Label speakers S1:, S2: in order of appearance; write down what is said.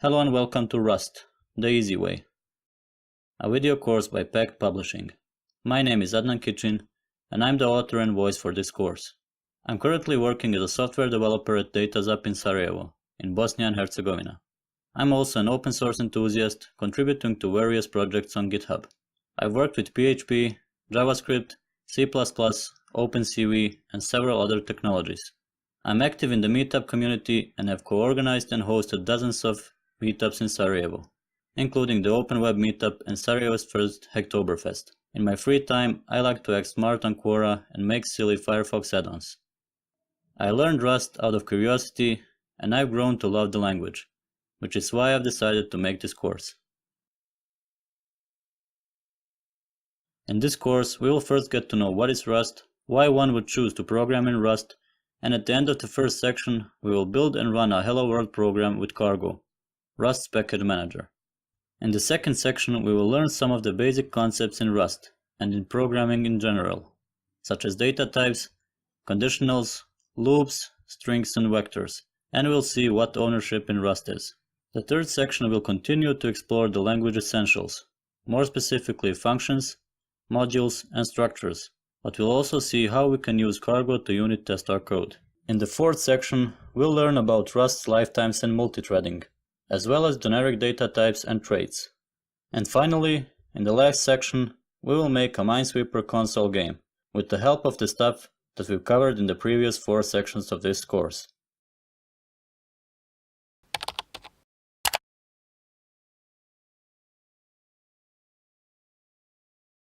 S1: Hello and welcome to Rust, the easy way, a video course by Pact Publishing. My name is Adnan Kicin, and I'm the author and voice for this course. I'm currently working as a software developer at DataZap in Sarajevo, in Bosnia and Herzegovina. I'm also an open source enthusiast, contributing to various projects on GitHub. I've worked with PHP, JavaScript, C++, OpenCV, and several other technologies. I'm active in the Meetup community and have co-organized and hosted dozens of meetups in Sarajevo, including the Open Web Meetup and Sarajevo's first Hacktoberfest. In my free time, I like to act smart on Quora and make silly Firefox add-ons. I learned Rust out of curiosity, and I've grown to love the language, which is why I've decided to make this course. In this course, we will first get to know what is Rust, why one would choose to program in Rust, and at the end of the first section, we will build and run a Hello World program with Cargo, Rust's package manager. In the second section, we will learn some of the basic concepts in Rust and in programming in general, such as data types, conditionals, loops, strings, and vectors, and we'll see what ownership in Rust is. The third section will continue to explore the language essentials, more specifically functions, modules, and structures, but we'll also see how we can use Cargo to unit test our code. In the fourth section, we'll learn about Rust's lifetimes and multithreading, as well as generic data types and traits. And finally, in the last section, we will make a Minesweeper console game, with the help of the stuff that we've covered in the previous 4 sections of this course.